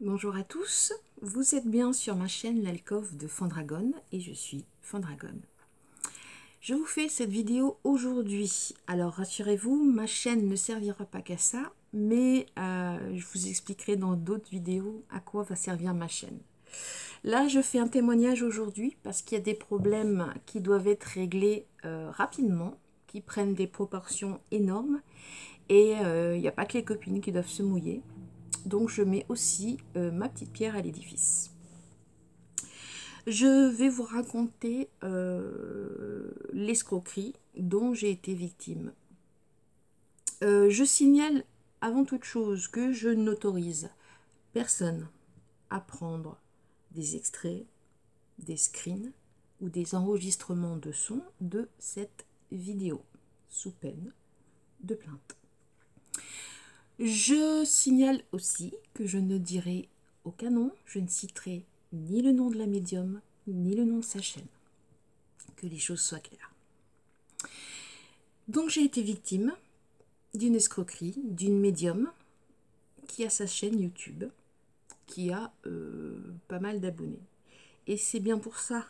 Bonjour à tous, vous êtes bien sur ma chaîne l'alcôve de Fandragone et je suis Fandragone. Je vous fais cette vidéo aujourd'hui. Alors rassurez-vous, ma chaîne ne servira pas qu'à ça, mais je vous expliquerai dans d'autres vidéos à quoi va servir ma chaîne. Là, je fais un témoignage aujourd'hui parce qu'il y a des problèmes qui doivent être réglés rapidement, qui prennent des proportions énormes et il n'y a pas que les copines qui doivent se mouiller. Donc je mets aussi ma petite pierre à l'édifice. Je vais vous raconter l'escroquerie dont j'ai été victime. Je signale avant toute chose que je n'autorise personne à prendre des extraits, des screens ou des enregistrements de son de cette vidéo, sous peine de plainte. Je signale aussi que je ne dirai aucun nom, je ne citerai ni le nom de la médium, ni le nom de sa chaîne. Que les choses soient claires. Donc j'ai été victime d'une escroquerie, d'une médium qui a sa chaîne YouTube, qui a pas mal d'abonnés. Et c'est bien pour ça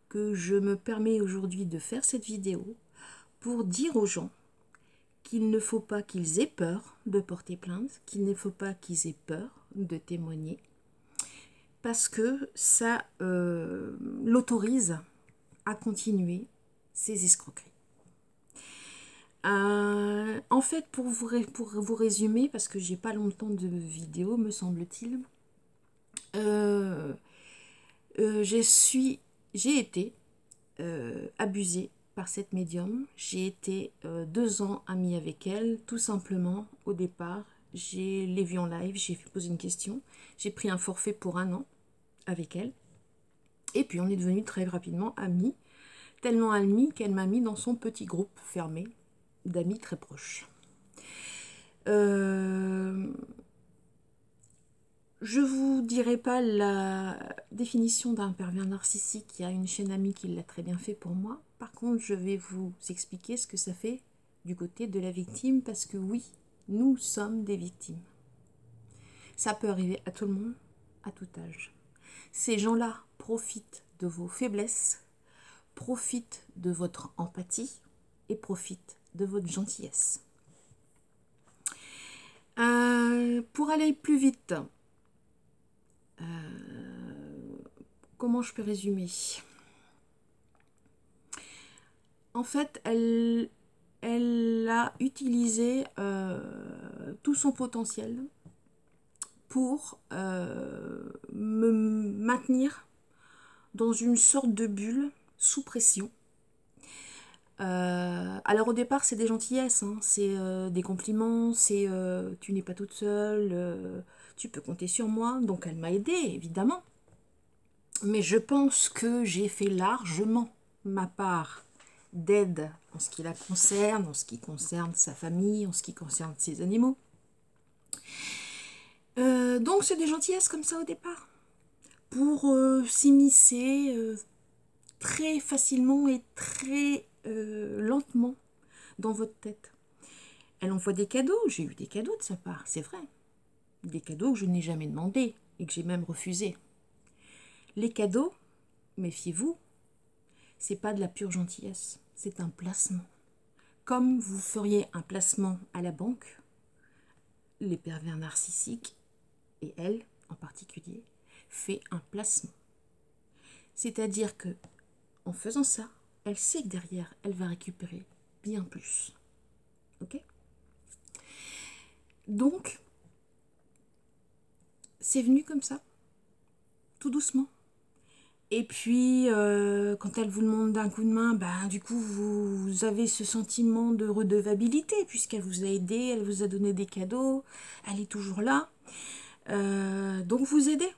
que je me permets aujourd'hui de faire cette vidéo pour dire aux gens qu'il ne faut pas qu'ils aient peur de porter plainte, qu'il ne faut pas qu'ils aient peur de témoigner, parce que ça l'autorise à continuer ses escroqueries. En fait, pour vous résumer, parce que j'ai pas longtemps de vidéo, me semble-t-il, j'ai été abusée par cette médium. J'ai été 2 ans amie avec elle, tout simplement. Au départ, j'ai les vues en live, j'ai posé une question, j'ai pris un forfait pour 1 an avec elle, et puis on est devenus très rapidement amis, tellement amis qu'elle m'a mis dans son petit groupe fermé d'amis très proches. Je vous dirai pas la définition d'un pervers narcissique. Il y a une chaîne amie qui l'a très bien fait pour moi. Par contre, je vais vous expliquer ce que ça fait du côté de la victime, parce que oui, nous sommes des victimes. Ça peut arriver à tout le monde, à tout âge. Ces gens-là profitent de vos faiblesses, profitent de votre empathie et profitent de votre gentillesse. Pour aller plus vite, comment je peux résumer? En fait, elle a utilisé tout son potentiel pour me maintenir dans une sorte de bulle sous pression. Alors au départ, c'est des gentillesses, hein, c'est des compliments, c'est tu n'es pas toute seule, tu peux compter sur moi. Donc elle m'a aidée, évidemment. Mais je pense que j'ai fait largement ma part d'aide en ce qui la concerne, en ce qui concerne sa famille, en ce qui concerne ses animaux. Donc c'est des gentillesses comme ça au départ, pour s'immiscer très facilement et très lentement dans votre tête. Elle envoie des cadeaux, j'ai eu des cadeaux de sa part, c'est vrai. Des cadeaux que je n'ai jamais demandé et que j'ai même refusé. Les cadeaux, méfiez-vous, c'est pas de la pure gentillesse, c'est un placement. Comme vous feriez un placement à la banque, les pervers narcissiques, et elle en particulier, fait un placement. C'est-à-dire que en faisant ça, elle sait que derrière, elle va récupérer bien plus. Ok? Donc, c'est venu comme ça, tout doucement. Et puis, quand elle vous demande d'un coup de main, ben, du coup, vous avez ce sentiment de redevabilité, puisqu'elle vous a aidé, elle vous a donné des cadeaux, elle est toujours là. Donc, vous aidez.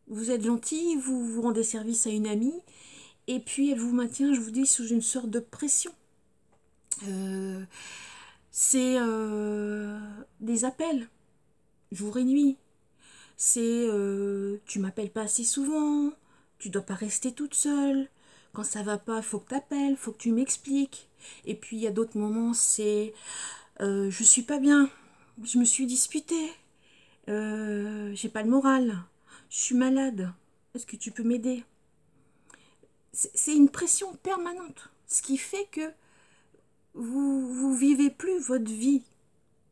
Vous êtes gentil, vous rendez service à une amie, et puis elle vous maintient, je vous dis, sous une sorte de pression. C'est des appels, jour et nuit. C'est tu m'appelles pas assez souvent, tu dois pas rester toute seule. Quand ça va pas, faut que t'appelles, faut que tu m'expliques. Et puis il y a d'autres moments, c'est je suis pas bien, je me suis disputée. j'ai pas le moral, je suis malade, est-ce que tu peux m'aider? C'est une pression permanente, ce qui fait que vous vivez plus votre vie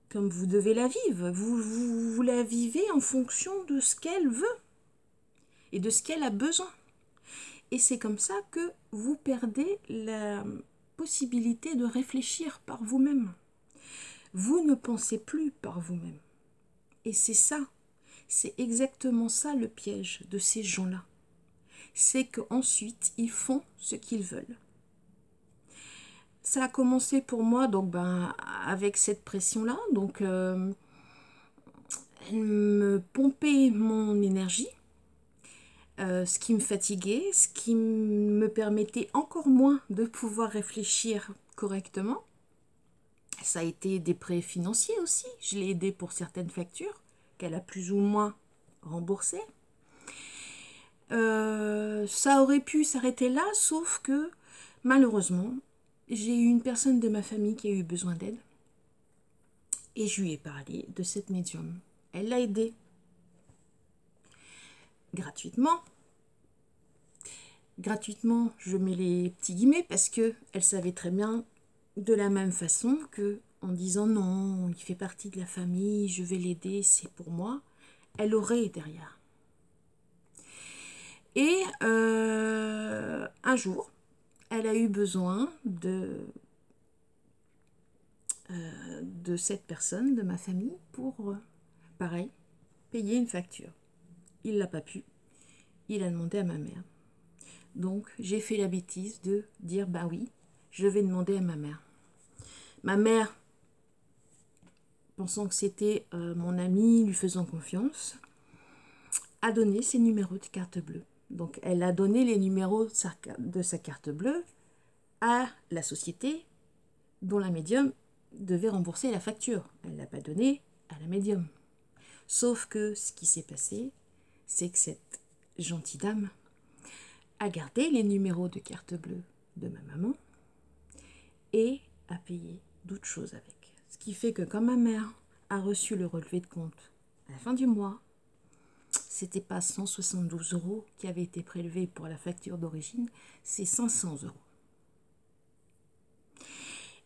comme vous devez la vivre. Vous la vivez en fonction de ce qu'elle veut et de ce qu'elle a besoin. Et c'est comme ça que vous perdez la possibilité de réfléchir par vous-même. Vous ne pensez plus par vous-même. Et c'est ça, c'est exactement ça le piège de ces gens-là. C'est qu'ensuite, ils font ce qu'ils veulent. Ça a commencé pour moi donc avec cette pression-là. Donc, elle me pompait mon énergie, ce qui me fatiguait, ce qui me permettait encore moins de pouvoir réfléchir correctement. Ça a été des prêts financiers aussi. Je l'ai aidée pour certaines factures qu'elle a plus ou moins remboursées. Ça aurait pu s'arrêter là, sauf que malheureusement, j'ai eu une personne de ma famille qui a eu besoin d'aide et je lui ai parlé de cette médium. Elle l'a aidée gratuitement. Gratuitement, je mets les petits guillemets parce que elle savait très bien, de la même façon que en disant non, il fait partie de la famille, je vais l'aider, c'est pour moi, elle aurait derrière. Et un jour, elle a eu besoin de cette personne, de ma famille, pour, pareil, payer une facture. Il l'a pas pu. Il a demandé à ma mère. Donc, j'ai fait la bêtise de dire, bah oui, je vais demander à ma mère. Ma mère, pensant que c'était mon ami, lui faisant confiance, a donné ses numéros de carte bleue. Donc, elle a donné les numéros de sa carte bleue à la société dont la médium devait rembourser la facture. Elle ne l'a pas donné à la médium. Sauf que ce qui s'est passé, c'est que cette gentille dame a gardé les numéros de carte bleue de ma maman et a payé d'autres choses avec. Ce qui fait que quand ma mère a reçu le relevé de compte à la fin du mois, c'était pas 172 € qui avaient été prélevés pour la facture d'origine, c'est 500 €.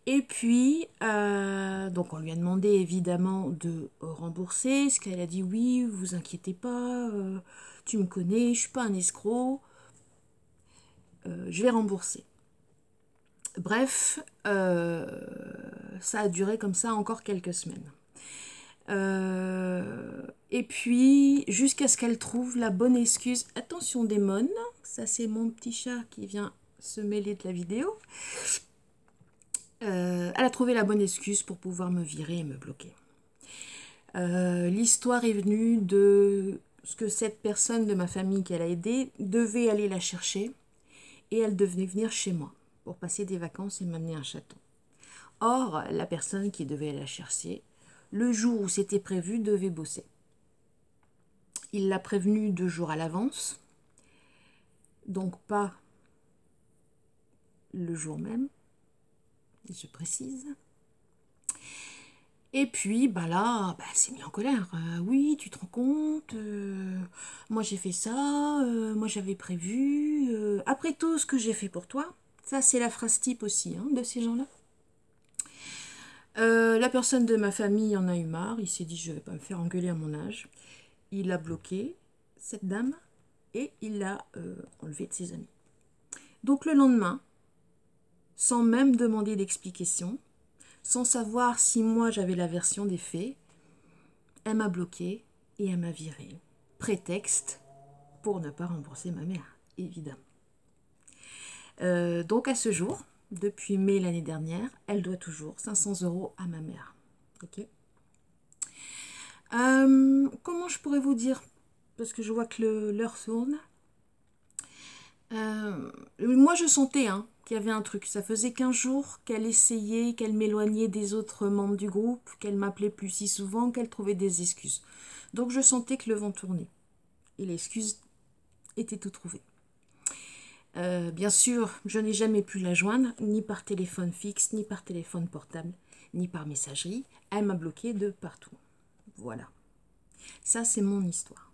Et puis, donc on lui a demandé évidemment de rembourser, ce qu'elle a dit oui, vous inquiétez pas, tu me connais, je suis pas un escroc, je vais rembourser. Bref, ça a duré comme ça encore quelques semaines. Et puis, jusqu'à ce qu'elle trouve la bonne excuse. Attention démon, ça c'est mon petit chat qui vient se mêler de la vidéo. Elle a trouvé la bonne excuse pour pouvoir me virer et me bloquer. L'histoire est venue de ce que cette personne de ma famille qu'elle a aidée devait aller la chercher et elle devait venir chez moi pour passer des vacances et m'amener un chaton. Or, la personne qui devait aller la chercher, le jour où c'était prévu, devait bosser. Il l'a prévenue 2 jours à l'avance, donc pas le jour même, je précise. Et puis, là, elle s'est mise en colère. Oui, tu te rends compte, moi j'ai fait ça, moi j'avais prévu. Après tout ce que j'ai fait pour toi, ça c'est la phrase type aussi de ces gens-là. La personne de ma famille en a eu marre, il s'est dit je vais pas me faire engueuler à mon âge. Il a bloqué cette dame et il l'a enlevée de ses amis. Donc le lendemain, sans même demander d'explication, sans savoir si moi j'avais la version des faits, elle m'a bloqué et elle m'a viré. Prétexte pour ne pas rembourser ma mère, évidemment. Donc à ce jour, depuis mai l'année dernière, elle doit toujours 500 € à ma mère. Ok. Comment je pourrais vous dire, parce que je vois que l'heure tourne. Moi je sentais qu'il y avait un truc. Ça faisait 15 jours qu'elle essayait, qu'elle m'éloignait des autres membres du groupe, qu'elle m'appelait plus si souvent, qu'elle trouvait des excuses. Donc je sentais que le vent tournait. Et l'excuse était tout trouvée. Bien sûr, je n'ai jamais pu la joindre, ni par téléphone fixe, ni par téléphone portable, ni par messagerie. Elle m'a bloqué de partout. Voilà. Ça, c'est mon histoire.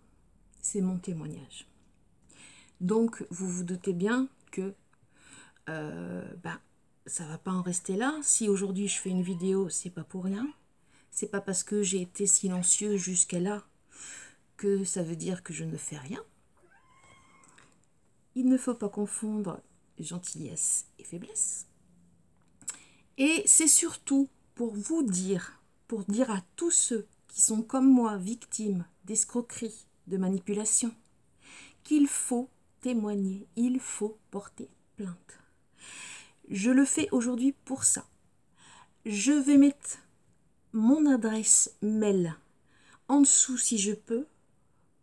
C'est mon témoignage. Donc, vous vous doutez bien que ça va pas en rester là. Si aujourd'hui je fais une vidéo, c'est pas pour rien. C'est pas parce que j'ai été silencieux jusqu'à là que ça veut dire que je ne fais rien. Il ne faut pas confondre gentillesse et faiblesse. Et c'est surtout pour vous dire, pour dire à tous ceux qui sont comme moi victimes d'escroquerie, de manipulation, qu'il faut témoigner, il faut porter plainte. Je le fais aujourd'hui pour ça. Je vais mettre mon adresse mail en dessous si je peux,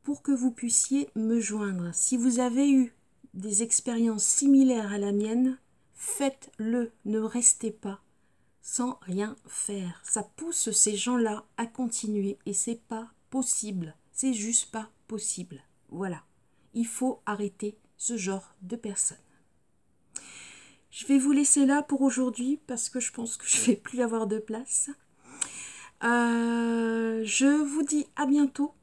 pour que vous puissiez me joindre. Si vous avez eu des expériences similaires à la mienne, faites-le, ne restez pas sans rien faire. Ça pousse ces gens-là à continuer et c'est pas possible. C'est juste pas possible. Voilà. Il faut arrêter ce genre de personnes. Je vais vous laisser là pour aujourd'hui parce que je pense que je ne vais plus avoir de place. Je vous dis à bientôt.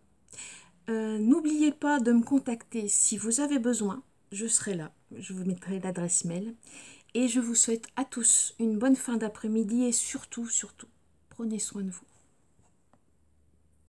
N'oubliez pas de me contacter si vous avez besoin. Je serai là. Je vous mettrai l'adresse mail. Et je vous souhaite à tous une bonne fin d'après-midi et surtout, prenez soin de vous.